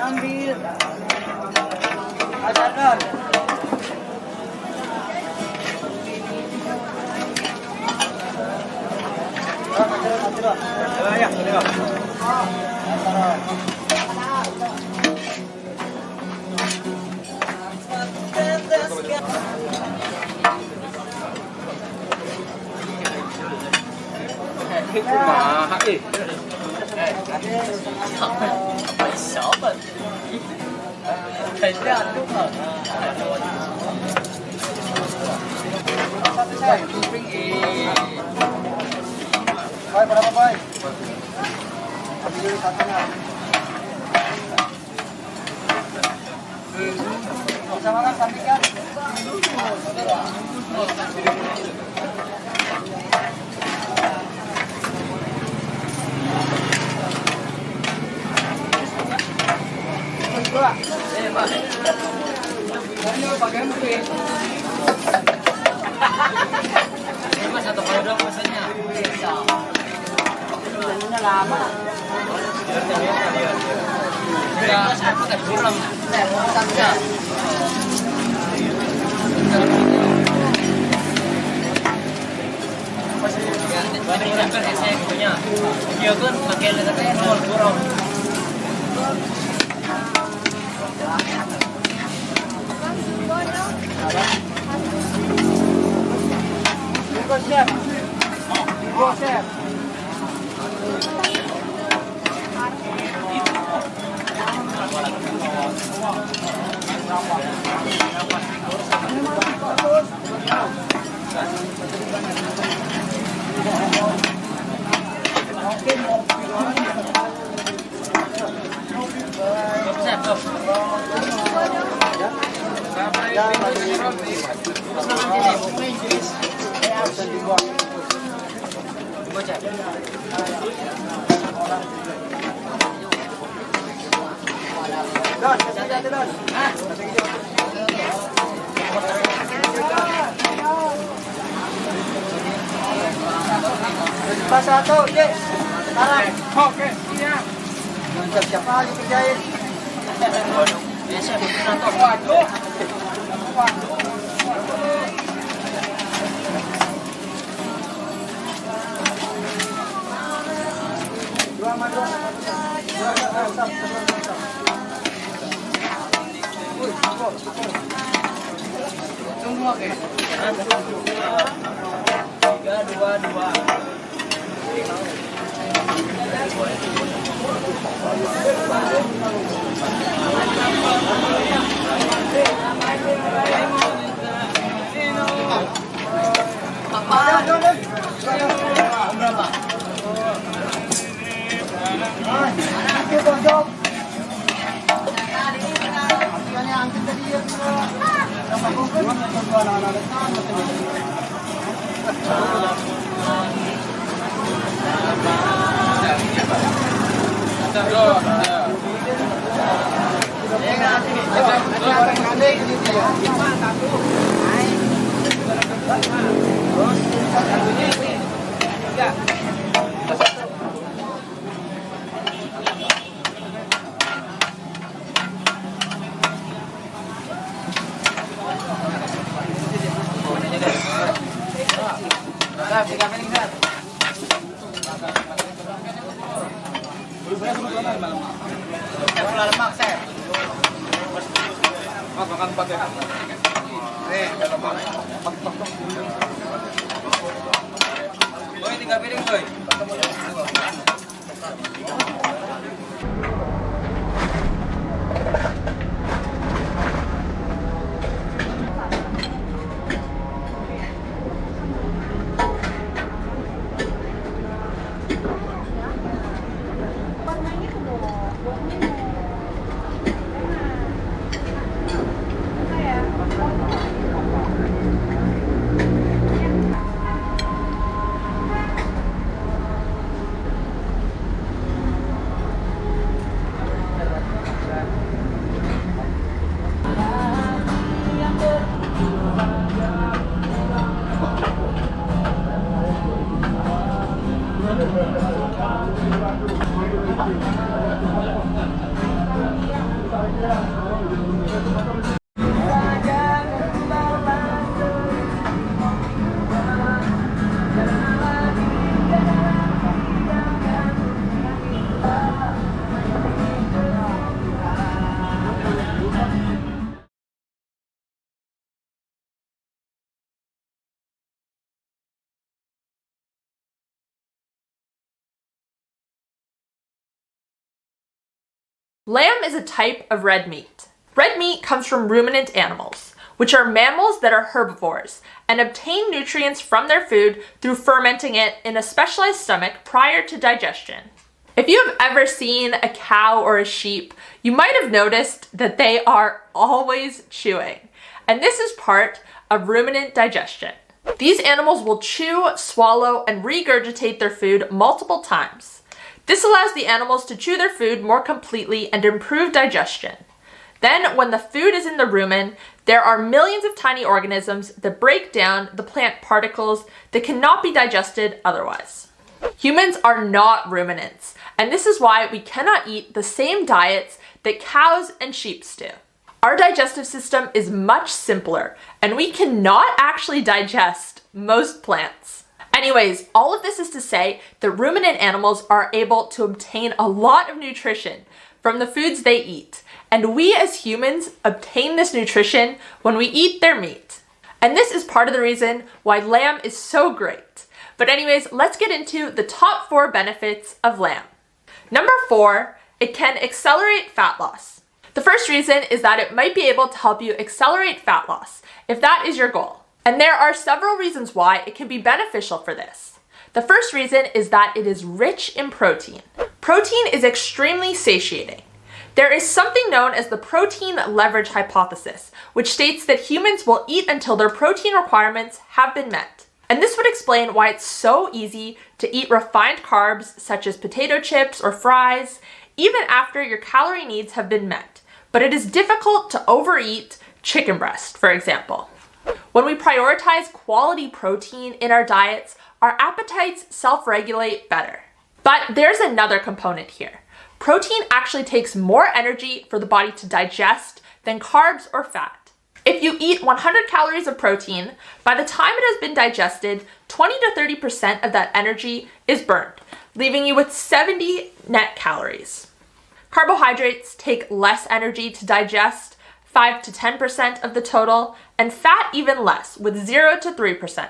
Ambil. Ada. Baik, berapa baik? Ambil satunya. Bisa makan sampingkan? Mas atau kalau dong pesannya bisa. Ini lama. Ya, aku tak kurang. Ya. Banyak kan saya punya. Dia kan pakai letaknya nol kurang. Go chef. Go chef. Pas satu, Ye. Sekarang. Oke, siap. Siapa lagi kerjain? Biasa operator. Waduh. Dua madu. Tunggu oke. 3-2-2. Lamb is a type of red meat. Red meat comes from ruminant animals, which are mammals that are herbivores and obtain nutrients from their food through fermenting it in a specialized stomach prior to digestion. If you have ever seen a cow or a sheep, you might have noticed that they are always chewing, and this is part of ruminant digestion. These animals will chew, swallow, and regurgitate their food multiple times. This allows the animals to chew their food more completely and improve digestion. Then, when the food is in the rumen, there are millions of tiny organisms that break down the plant particles that cannot be digested otherwise. Humans are not ruminants, and this is why we cannot eat the same diets that cows and sheep do. Our digestive system is much simpler, and we cannot actually digest most plants. Anyways, all of this is to say that ruminant animals are able to obtain a lot of nutrition from the foods they eat, and we as humans obtain this nutrition when we eat their meat. And this is part of the reason why lamb is so great. But anyways, let's get into the top 4 benefits of lamb. Number 4, it can accelerate fat loss. The first reason is that it might be able to help you accelerate fat loss, if that is your goal. And there are several reasons why it can be beneficial for this. The first reason is that it is rich in protein. Protein is extremely satiating. There is something known as the protein leverage hypothesis, which states that humans will eat until their protein requirements have been met. And this would explain why it's so easy to eat refined carbs such as potato chips or fries, even after your calorie needs have been met. But it is difficult to overeat chicken breast, for example. When we prioritize quality protein in our diets, our appetites self-regulate better. But there's another component here. Protein actually takes more energy for the body to digest than carbs or fat. If you eat 100 calories of protein, by the time it has been digested, 20 to 30% of that energy is burned, leaving you with 70 net calories. Carbohydrates take less energy to digest, 5 to 10% of the total, and fat even less, with 0 to 3%.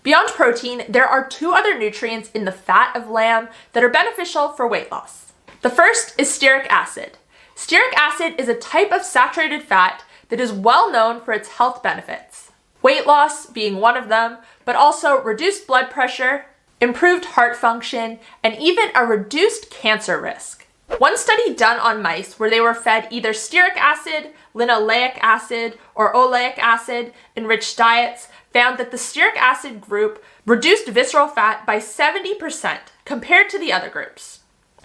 Beyond protein, there are 2 other nutrients in the fat of lamb that are beneficial for weight loss. The first is stearic acid. Stearic acid is a type of saturated fat that is well known for its health benefits. Weight loss being one of them, but also reduced blood pressure, improved heart function, and even a reduced cancer risk. One study done on mice where they were fed either stearic acid, linoleic acid, or oleic acid enriched diets found that the stearic acid group reduced visceral fat by 70% compared to the other groups.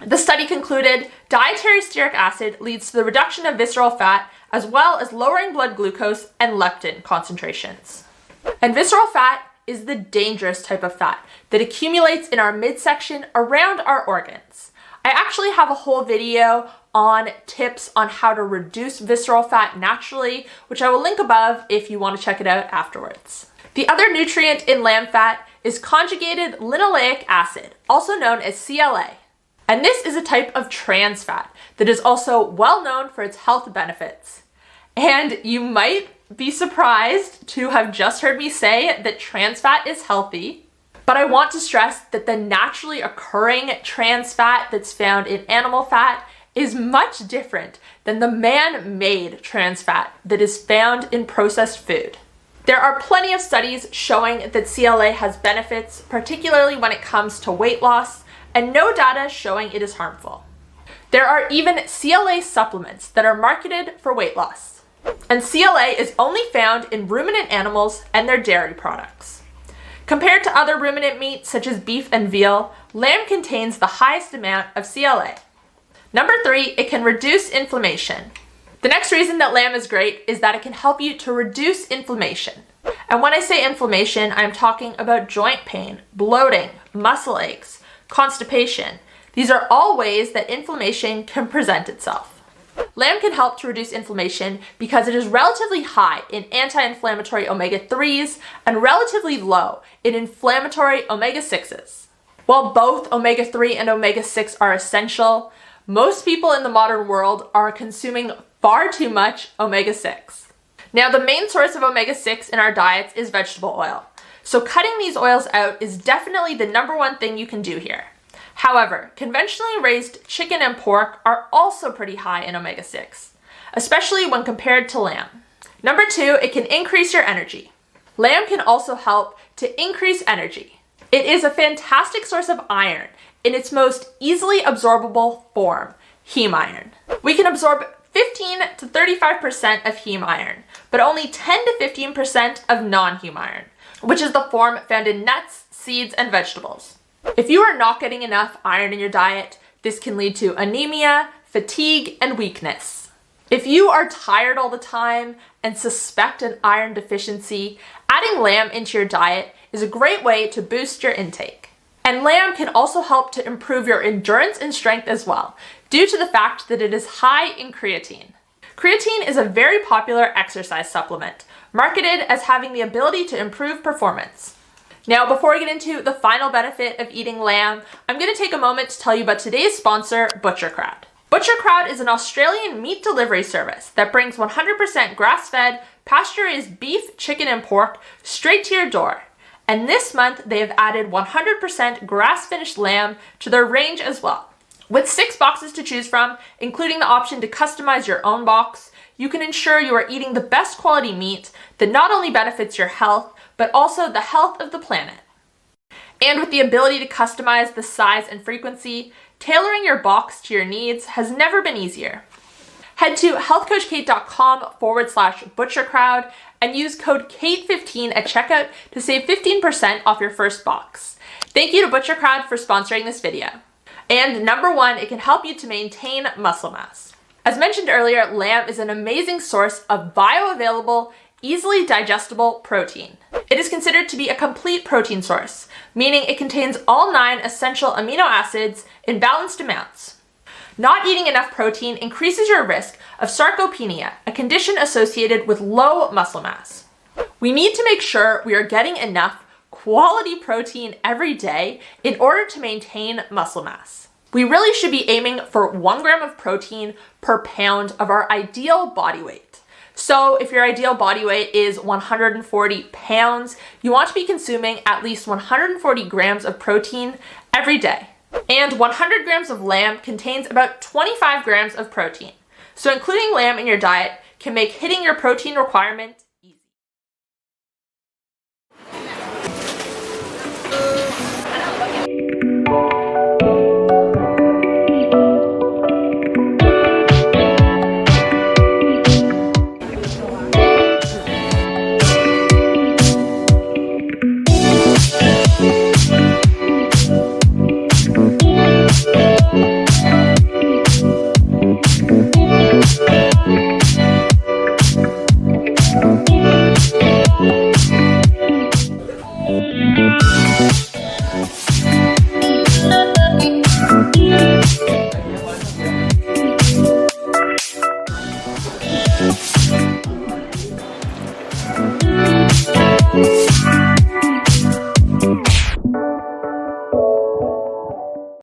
The study concluded dietary stearic acid leads to the reduction of visceral fat as well as lowering blood glucose and leptin concentrations. And visceral fat is the dangerous type of fat that accumulates in our midsection around our organs. I actually have a whole video on tips on how to reduce visceral fat naturally, which I will link above if you want to check it out afterwards. The other nutrient in lamb fat is conjugated linoleic acid, also known as CLA. And this is a type of trans fat that is also well known for its health benefits. And you might be surprised to have just heard me say that trans fat is healthy, but I want to stress that the naturally occurring trans fat that's found in animal fat is much different than the man-made trans fat that is found in processed food. There are plenty of studies showing that CLA has benefits, particularly when it comes to weight loss, and no data showing it is harmful. There are even CLA supplements that are marketed for weight loss. And CLA is only found in ruminant animals and their dairy products. Compared to other ruminant meats such as beef and veal, lamb contains the highest amount of CLA. Number 3, it can reduce inflammation. The next reason that lamb is great is that it can help you to reduce inflammation. And when I say inflammation, I'm talking about joint pain, bloating, muscle aches, constipation. These are all ways that inflammation can present itself. Lamb can help to reduce inflammation because it is relatively high in anti-inflammatory omega-3s and relatively low in inflammatory omega-6s. While both omega-3 and omega-6 are essential, most people in the modern world are consuming far too much omega-6. Now, the main source of omega-6 in our diets is vegetable oil. So cutting these oils out is definitely the number one thing you can do here. However, conventionally raised chicken and pork are also pretty high in omega-6, especially when compared to lamb. Number 2, it can increase your energy. Lamb can also help to increase energy. It is a fantastic source of iron in its most easily absorbable form, heme iron. We can absorb 15 to 35% of heme iron, but only 10 to 15% of non-heme iron, which is the form found in nuts, seeds, and vegetables. If you are not getting enough iron in your diet, this can lead to anemia, fatigue, and weakness. If you are tired all the time and suspect an iron deficiency, adding lamb into your diet is a great way to boost your intake. And lamb can also help to improve your endurance and strength as well, due to the fact that it is high in creatine. Creatine is a very popular exercise supplement, marketed as having the ability to improve performance. Now, before we get into the final benefit of eating lamb, I'm going to take a moment to tell you about today's sponsor, ButcherCrowd. ButcherCrowd is an Australian meat delivery service that brings 100% grass-fed, pasture-raised beef, chicken, and pork straight to your door. And this month, they have added 100% grass-finished lamb to their range as well. With 6 boxes to choose from, including the option to customize your own box, you can ensure you are eating the best quality meat that not only benefits your health, but also the health of the planet. And with the ability to customize the size and frequency, tailoring your box to your needs has never been easier. Head to healthcoachkate.com/butchercrowd and use code KATE15 at checkout to save 15% off your first box. Thank you to ButcherCrowd for sponsoring this video. And number 1, it can help you to maintain muscle mass. As mentioned earlier, lamb is an amazing source of bioavailable, easily digestible protein. It is considered to be a complete protein source, meaning it contains all 9 essential amino acids in balanced amounts. Not eating enough protein increases your risk of sarcopenia, a condition associated with low muscle mass. We need to make sure we are getting enough quality protein every day in order to maintain muscle mass. We really should be aiming for 1 gram of protein per pound of our ideal body weight. So if your ideal body weight is 140 pounds, you want to be consuming at least 140 grams of protein every day. And 100 grams of lamb contains about 25 grams of protein. So including lamb in your diet can make hitting your protein requirement easy.